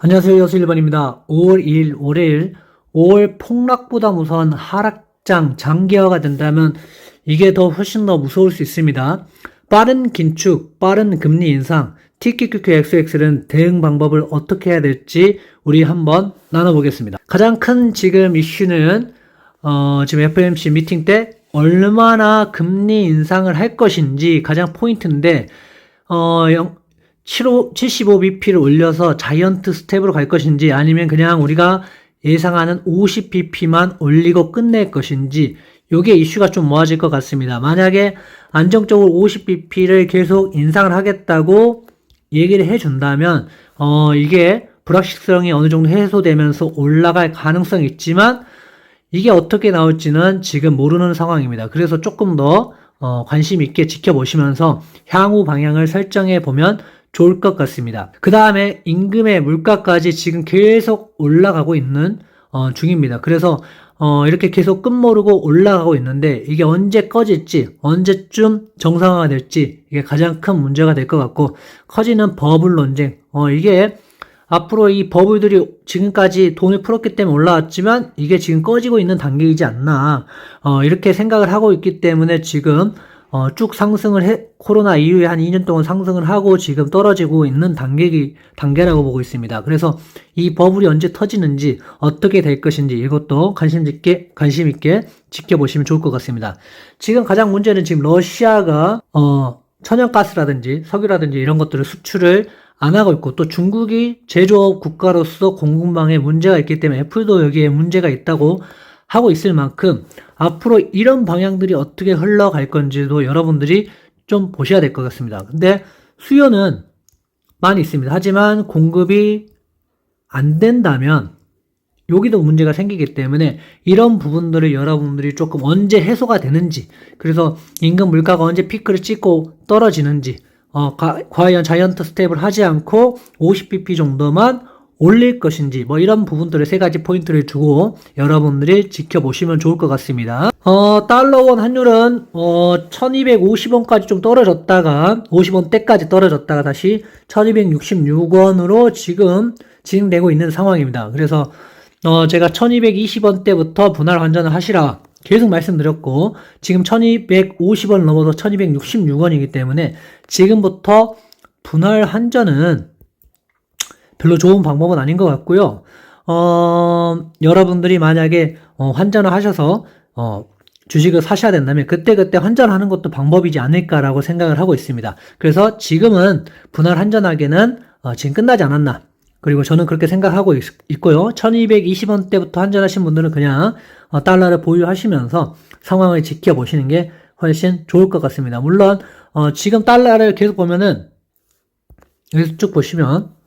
안녕하세요. 여수 1번입니다. 5월 2일, 월요일, 5월 폭락보다 무서운 하락장 장기화가 된다면 이게 더 훨씬 더 무서울 수 있습니다. 빠른 긴축, 빠른 금리 인상, TQQQXX는 대응 방법을 어떻게 해야 될지 우리 한번 나눠보겠습니다. 가장 큰 지금 이슈는 지금 FOMC 미팅 때 얼마나 금리 인상을 할 것인지 가장 포인트인데 75bp를 올려서 자이언트 스텝으로 갈 것인지 아니면 그냥 우리가 예상하는 50bp만 올리고 끝낼 것인지 요게 이슈가 좀 모아질 것 같습니다. 만약에 안정적으로 50bp를 계속 인상을 하겠다고 얘기를 해준다면 이게 불확실성이 어느 정도 해소되면서 올라갈 가능성이 있지만 이게 어떻게 나올지는 지금 모르는 상황입니다. 그래서 조금 더 관심 있게 지켜보시면서 향후 방향을 설정해 보면 좋을 것 같습니다. 그 다음에 임금의 물가까지 지금 계속 올라가고 있는 중입니다. 그래서 이렇게 계속 끝모르고 올라가고 있는데 이게 언제 꺼질지 언제쯤 정상화가 될지 이게 가장 큰 문제가 될 것 같고, 커지는 버블 논쟁, 이게 앞으로 이 버블들이 지금까지 돈을 풀었기 때문에 올라왔지만 이게 지금 꺼지고 있는 단계이지 않나, 이렇게 생각을 하고 있기 때문에 지금 쭉 상승을 코로나 이후에 한 2년 동안 상승을 하고 지금 떨어지고 있는 단계라고 보고 있습니다. 그래서 이 버블이 언제 터지는지 어떻게 될 것인지 이것도 관심 있게 지켜보시면 좋을 것 같습니다. 지금 가장 문제는 지금 러시아가 천연가스라든지 석유라든지 이런 것들을 수출을 안 하고 있고, 또 중국이 제조업 국가로서 공급망에 문제가 있기 때문에 애플도 여기에 문제가 있다고 하고 있을 만큼 앞으로 이런 방향들이 어떻게 흘러갈 건지도 여러분들이 좀 보셔야 될 것 같습니다. 근데 수요는 많이 있습니다. 하지만 공급이 안 된다면 여기도 문제가 생기기 때문에 이런 부분들을 여러분들이 조금 언제 해소가 되는지, 그래서 임금 물가가 언제 피크를 찍고 떨어지는지, 과연 자이언트 스텝을 하지 않고 50bp 정도만 올릴 것인지, 이런 부분들을 세 가지 포인트를 두고 여러분들이 지켜보시면 좋을 것 같습니다. 달러원 환율은 1250원까지 좀 떨어졌다가 50원대까지 떨어졌다가 다시 1266원으로 지금 진행되고 있는 상황입니다. 그래서 제가 1220원대부터 분할 환전을 하시라 계속 말씀드렸고, 지금 1250원 넘어서 1266원이기 때문에 지금부터 분할 환전은 별로 좋은 방법은 아닌 것 같고요. 여러분들이 만약에 환전을 하셔서 주식을 사셔야 된다면 그때그때 환전하는 것도 방법이지 않을까라고 생각을 하고 있습니다. 그래서 지금은 분할 환전하기는 지금 끝나지 않았나, 그리고 저는 그렇게 생각하고 있고요. 1220원대부터 환전하신 분들은 그냥 달러를 보유하시면서 상황을 지켜보시는 게 훨씬 좋을 것 같습니다. 물론 지금 달러를 계속 보면은 여기서 쭉 보시면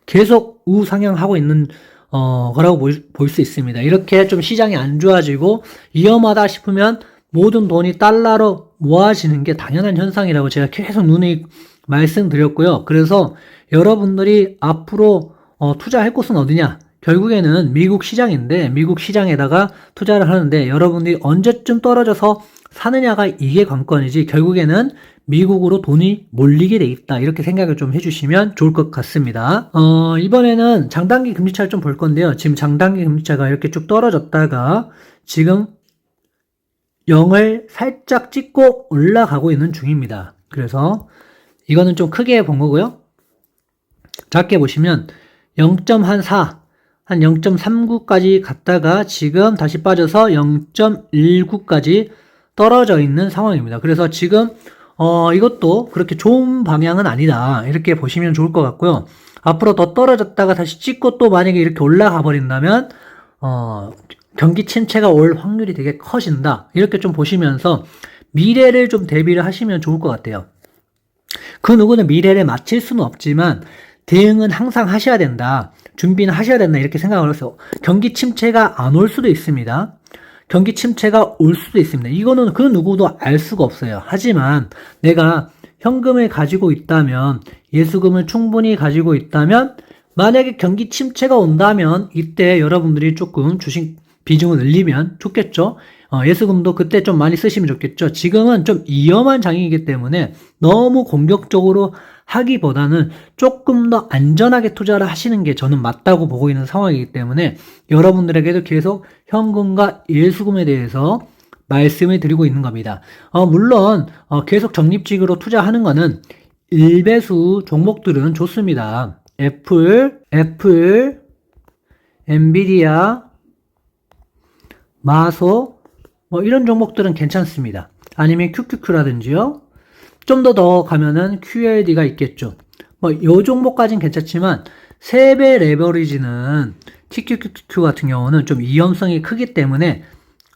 계속 우상향하고 있는 거라고 볼 수 있습니다. 이렇게 좀 시장이 안 좋아지고 위험하다 싶으면 모든 돈이 달러로 모아지는 게 당연한 현상이라고 제가 계속 누누이 말씀드렸고요. 그래서 여러분들이 앞으로 투자할 곳은 어디냐? 결국에는 미국 시장인데 미국 시장에다가 투자를 하는데 여러분들이 언제쯤 떨어져서 사느냐가 이게 관건이지, 결국에는 미국으로 돈이 몰리게 돼 있다, 이렇게 생각을 좀 해주시면 좋을 것 같습니다. 이번에는 장단기 금리차를 좀 볼 건데요. 지금 장단기 금리차가 이렇게 쭉 떨어졌다가 지금 0을 살짝 찍고 올라가고 있는 중입니다. 그래서 이거는 좀 크게 본 거고요. 작게 보시면 0.4, 한 0.39까지 갔다가 지금 다시 빠져서 0.19까지 떨어져 있는 상황입니다. 그래서 지금 이것도 그렇게 좋은 방향은 아니다, 이렇게 보시면 좋을 것 같고요. 앞으로 더 떨어졌다가 다시 찍고 또 만약에 이렇게 올라가 버린다면 경기 침체가 올 확률이 되게 커진다, 이렇게 좀 보시면서 미래를 좀 대비를 하시면 좋을 것 같아요. 그 누구는 미래를 맞힐 수는 없지만 대응은 항상 하셔야 된다, 준비는 하셔야 된다, 이렇게 생각을 해서 경기 침체가 안 올 수도 있습니다. 경기 침체가 올 수도 있습니다. 이거는 그 누구도 알 수가 없어요. 하지만 내가 현금을 가지고 있다면, 예수금을 충분히 가지고 있다면, 만약에 경기 침체가 온다면 이때 여러분들이 조금 주식 비중을 늘리면 좋겠죠. 예수금도 그때 좀 많이 쓰시면 좋겠죠. 지금은 좀 위험한 장이기 때문에 너무 공격적으로 하기보다는 조금 더 안전하게 투자를 하시는 게 저는 맞다고 보고 있는 상황이기 때문에 여러분들에게도 계속 현금과 예수금에 대해서 말씀을 드리고 있는 겁니다. 물론 계속 적립식으로 투자하는 거는 일배수 종목들은 좋습니다. 애플, 엔비디아, 마소 이런 종목들은 괜찮습니다. 아니면 QQQ라든지요. 좀 더 가면은 QLD가 있겠죠. 요 종목까지는 괜찮지만 3배 레버리지는 TQQQ 같은 경우는 좀 위험성이 크기 때문에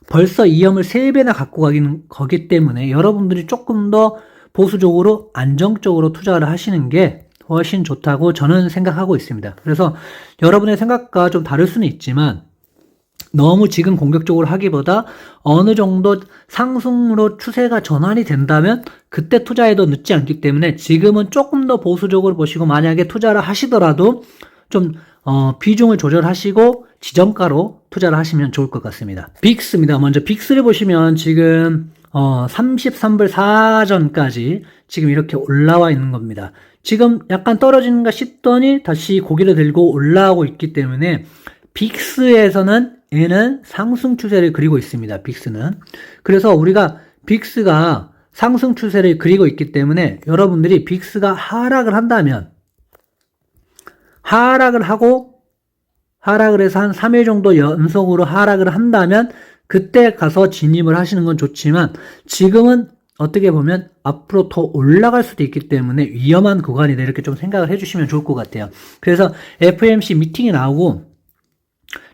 벌써 위험을 3배나 갖고 가기는 거기 때문에 여러분들이 조금 더 보수적으로 안정적으로 투자를 하시는 게 훨씬 좋다고 저는 생각하고 있습니다. 그래서 여러분의 생각과 좀 다를 수는 있지만 너무 지금 공격적으로 하기보다 어느 정도 상승으로 추세가 전환이 된다면 그때 투자해도 늦지 않기 때문에 지금은 조금 더 보수적으로 보시고 만약에 투자를 하시더라도 좀 비중을 조절하시고 지정가로 투자를 하시면 좋을 것 같습니다. 빅스입니다. 먼저 빅스를 보시면 지금 33불 4전까지 지금 이렇게 올라와 있는 겁니다. 지금 약간 떨어지는가 싶더니 다시 고개를 들고 올라오고 있기 때문에 빅스에서는 얘는 상승 추세를 그리고 있습니다. 빅스는. 그래서 우리가 빅스가 상승 추세를 그리고 있기 때문에 여러분들이 빅스가 하락을 한다면 하락을 해서 한 3일 정도 연속으로 하락을 한다면 그때 가서 진입을 하시는 건 좋지만 지금은 어떻게 보면 앞으로 더 올라갈 수도 있기 때문에 위험한 구간이다 이렇게 좀 생각을 해주시면 좋을 것 같아요. 그래서 FOMC 미팅이 나오고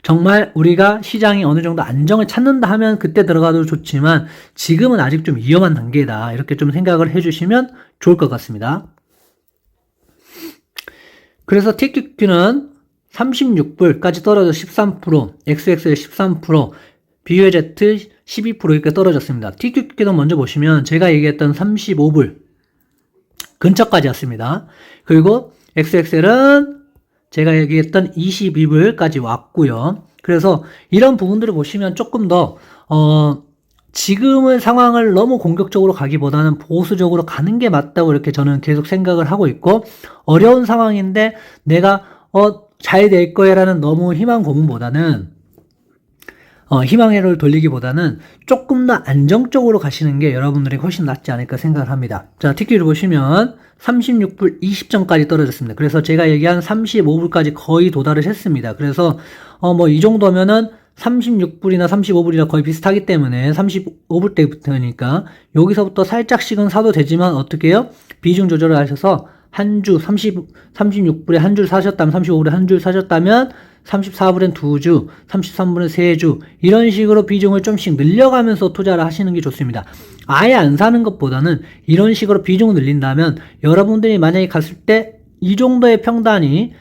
정말 우리가 시장이 어느 정도 안정을 찾는다 하면 그때 들어가도 좋지만 지금은 아직 좀 위험한 단계다 이렇게 좀 생각을 해주시면 좋을 것 같습니다. 그래서 TQQ는 36불까지 떨어져 13%, XXL 13%, BUZ 12% 이렇게 떨어졌습니다. TQQ는 먼저 보시면 제가 얘기했던 35불 근처까지 왔습니다. 그리고 XXL은 제가 얘기했던 22불까지 왔고요. 그래서 이런 부분들을 보시면 조금 더 지금은 상황을 너무 공격적으로 가기보다는 보수적으로 가는 게 맞다고 이렇게 저는 계속 생각을 하고 있고 어려운 상황인데 내가 잘 될 거야 라는 너무 희망 고문보다는 희망회를 돌리기보다는 조금 더 안정적으로 가시는 게 여러분들이 훨씬 낫지 않을까 생각을 합니다. 자, TQ를 보시면 36불 20전까지 떨어졌습니다. 그래서 제가 얘기한 35불까지 거의 도달을 했습니다. 그래서 이 정도면은 36불이나 35불이나 거의 비슷하기 때문에 35불 때부터니까 여기서부터 살짝씩은 사도 되지만 어떻게 해요? 비중 조절을 하셔서 한 주 36불에 한 줄 사셨다면 35불에 한 줄 사셨다면 34불엔 2주, 33불엔 3주 이런 식으로 비중을 좀씩 늘려가면서 투자를 하시는 게 좋습니다. 아예 안 사는 것보다는 이런 식으로 비중을 늘린다면 여러분들이 만약에 갔을 때 이 정도의 평단이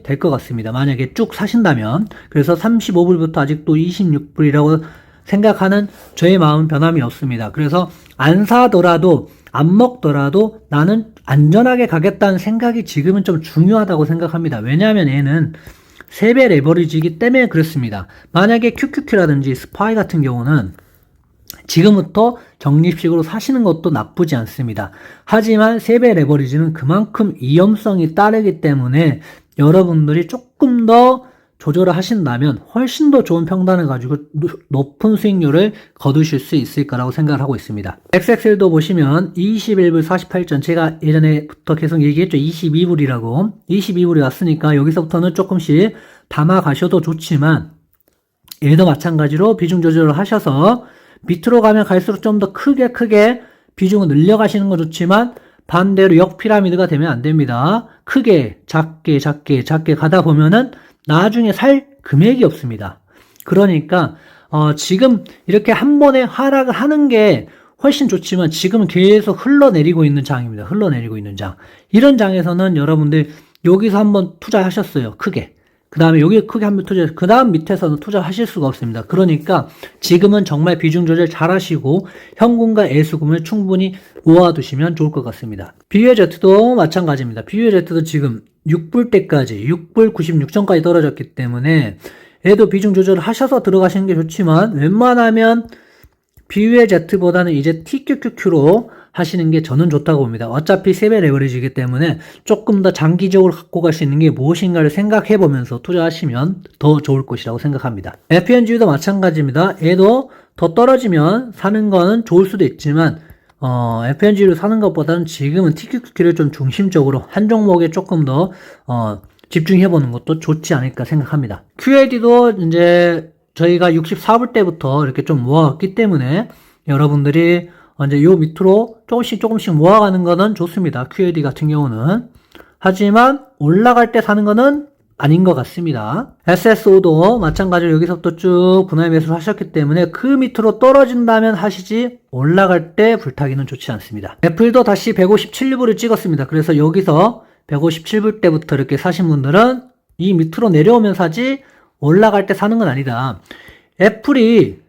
될 것 같습니다. 만약에 쭉 사신다면. 그래서 35불부터 아직도 26불이라고 생각하는 저의 마음은 변함이 없습니다. 그래서 안 사더라도 안 먹더라도 나는 안전하게 가겠다는 생각이 지금은 좀 중요하다고 생각합니다. 왜냐하면 얘는 3배 레버리지이기 때문에 그렇습니다. 만약에 QQQ라든지 스파이 같은 경우는 지금부터 적립식으로 사시는 것도 나쁘지 않습니다. 하지만 3배 레버리지는 그만큼 위험성이 따르기 때문에 여러분들이 조금 더 조절을 하신다면 훨씬 더 좋은 평단을 가지고 높은 수익률을 거두실 수 있을 거라고 생각을 하고 있습니다. XXL도 보시면 21불 48전 제가 예전에부터 계속 얘기했죠. 22불이라고. 22불이 왔으니까 여기서부터는 조금씩 담아 가셔도 좋지만 얘도 마찬가지로 비중 조절을 하셔서 밑으로 가면 갈수록 좀 더 크게 비중을 늘려가시는 건 좋지만 반대로 역피라미드가 되면 안 됩니다. 크게 작게 가다 보면은 나중에 살 금액이 없습니다. 그러니까 지금 이렇게 한 번에 하락을 하는 게 훨씬 좋지만 지금은 계속 흘러내리고 있는 장입니다. 흘러내리고 있는 장. 이런 장에서는 여러분들 여기서 한번 투자하셨어요. 크게. 그 다음에 여기 크게 한번 투자, 그 다음 밑에서는 투자하실 수가 없습니다. 그러니까 지금은 정말 비중 조절 잘 하시고 현금과 예수금을 충분히 모아두시면 좋을 것 같습니다. BUZ도 마찬가지입니다. BUZ도 지금 6불 때까지 6불 96전까지 떨어졌기 때문에 얘도 비중 조절을 하셔서 들어가시는 게 좋지만 웬만하면 BUZ보다는 이제 TQQQ로 하시는 게 저는 좋다고 봅니다. 어차피 3배 레버리지이기 때문에 조금 더 장기적으로 갖고 갈 수 있는 게 무엇인가를 생각해 보면서 투자하시면 더 좋을 것이라고 생각합니다. FNG도 마찬가지입니다. 얘도 더 떨어지면 사는 거는 좋을 수도 있지만 FNG를 사는 것보다는 지금은 TQQQ를 좀 중심적으로 한 종목에 조금 더 집중해보는 것도 좋지 않을까 생각합니다. QAD도 이제 저희가 64불 때부터 이렇게 좀 모아왔기 때문에 여러분들이 이제 요 밑으로 조금씩 모아가는 거는 좋습니다. QAD 같은 경우는. 하지만 올라갈 때 사는 거는 아닌 것 같습니다. SSO도 마찬가지로 여기서부터 쭉 분할 매수를 하셨기 때문에 그 밑으로 떨어진다면 하시지 올라갈 때 불타기는 좋지 않습니다. 애플도 다시 157불을 찍었습니다. 그래서 여기서 157불 때부터 이렇게 사신 분들은 이 밑으로 내려오면 사지 올라갈 때 사는 건 아니다. 애플이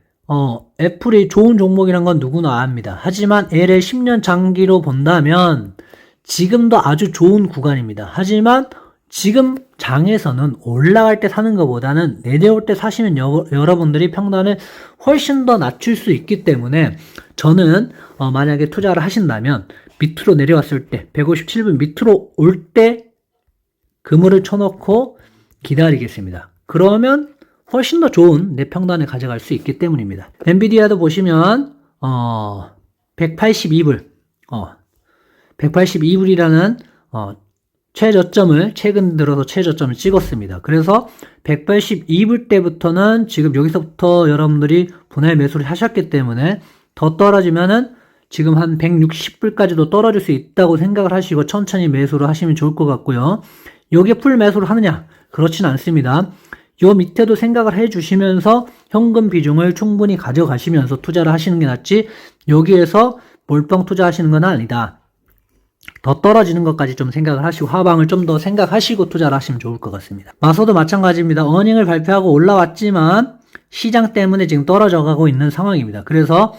좋은 종목이란 건 누구나 압니다. 하지만 얘를 10년 장기로 본다면 지금도 아주 좋은 구간입니다. 하지만 지금 장에서는 올라갈 때 사는 것보다는 내려올 때 사시면 여러분들이 평단을 훨씬 더 낮출 수 있기 때문에 저는 만약에 투자를 하신다면 밑으로 내려왔을 때 157분 밑으로 올 때 그물을 쳐놓고 기다리겠습니다. 그러면 훨씬 더 좋은 내 평단을 가져갈 수 있기 때문입니다. 엔비디아도 보시면 182불 182불이라는 최저점을 최근 들어서 최저점을 찍었습니다. 그래서 182불 때부터는 지금 여기서부터 여러분들이 분할 매수를 하셨기 때문에 더 떨어지면은 지금 한 160불까지도 떨어질 수 있다고 생각을 하시고 천천히 매수를 하시면 좋을 것 같고요. 여기에 풀 매수를 하느냐? 그렇진 않습니다. 요 밑에도 생각을 해주시면서 현금 비중을 충분히 가져가시면서 투자를 하시는 게 낫지 여기에서 몰빵 투자하시는 건 아니다. 더 떨어지는 것까지 좀 생각을 하시고 하방을 좀 더 생각하시고 투자를 하시면 좋을 것 같습니다. 마소도 마찬가지입니다. 어닝을 발표하고 올라왔지만 시장 때문에 지금 떨어져 가고 있는 상황입니다. 그래서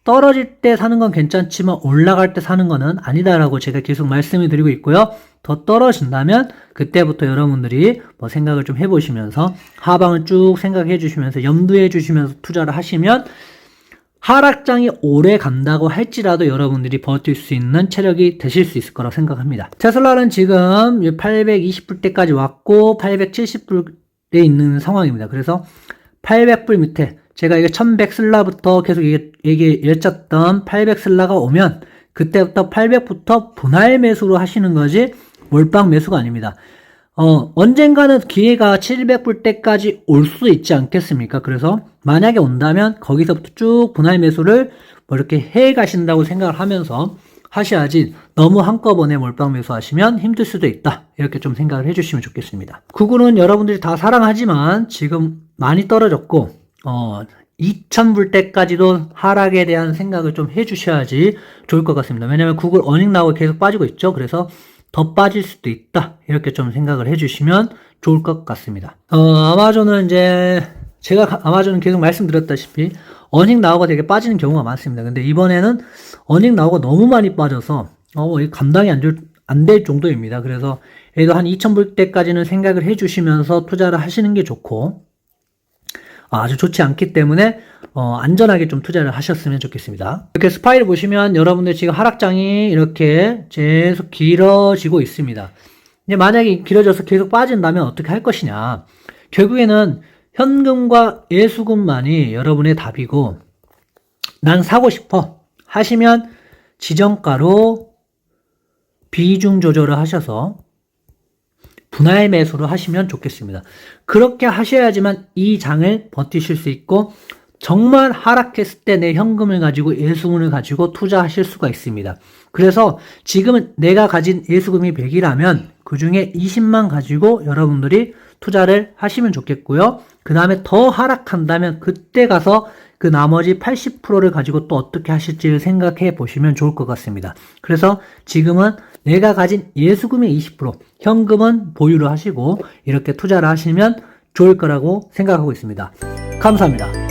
떨어질 때 사는 건 괜찮지만 올라갈 때 사는 거는 아니다라고 제가 계속 말씀을 드리고 있고요. 더 떨어진다면 그때부터 여러분들이 생각을 좀 해보시면서 하방을 쭉 생각해 주시면서 염두해 주시면서 투자를 하시면 하락장이 오래 간다고 할지라도 여러분들이 버틸 수 있는 체력이 되실 수 있을 거라고 생각합니다. 테슬라는 지금 820불대까지 왔고 870불에 있는 상황입니다. 그래서 800불 밑에 제가 이게 1100 슬라부터 계속 얘기했었던 800 슬라가 오면 그때부터 800부터 분할 매수로 하시는 거지 몰빵 매수가 아닙니다. 언젠가는 기회가 700불 때까지 올 수 있지 않겠습니까? 그래서 만약에 온다면 거기서부터 쭉 분할 매수를 이렇게 해 가신다고 생각을 하면서 하셔야지 너무 한꺼번에 몰빵 매수 하시면 힘들 수도 있다. 이렇게 좀 생각을 해주시면 좋겠습니다. 구글은 여러분들이 다 사랑하지만 지금 많이 떨어졌고 2000불 때까지도 하락에 대한 생각을 좀 해주셔야지 좋을 것 같습니다. 왜냐면 구글 어닝 나오고 계속 빠지고 있죠. 그래서 더 빠질 수도 있다. 이렇게 좀 생각을 해주시면 좋을 것 같습니다. 아마존은 이제 제가 아마존은 계속 말씀드렸다시피 어닝 나오고 되게 빠지는 경우가 많습니다. 근데 이번에는 어닝 나오고 너무 많이 빠져서 감당이 안 될 정도입니다. 그래서 얘도 한 2000불 때까지는 생각을 해주시면서 투자를 하시는 게 좋고 아주 좋지 않기 때문에 안전하게 좀 투자를 하셨으면 좋겠습니다. 이렇게 스파이를 보시면 여러분들 지금 하락장이 이렇게 계속 길어지고 있습니다. 이제 만약에 길어져서 계속 빠진다면 어떻게 할 것이냐. 결국에는 현금과 예수금만이 여러분의 답이고 난 사고 싶어 하시면 지정가로 비중 조절을 하셔서 분할 매수를 하시면 좋겠습니다. 그렇게 하셔야지만 이 장을 버티실 수 있고 정말 하락했을 때 내 현금을 가지고 예수금을 가지고 투자하실 수가 있습니다. 그래서 지금은 내가 가진 예수금이 100이라면 그 중에 20만 가지고 여러분들이 투자를 하시면 좋겠고요. 그 다음에 더 하락한다면 그때 가서 그 나머지 80%를 가지고 또 어떻게 하실지를 생각해 보시면 좋을 것 같습니다. 그래서 지금은 내가 가진 예수금의 20%, 현금은 보유를 하시고 이렇게 투자를 하시면 좋을 거라고 생각하고 있습니다. 감사합니다.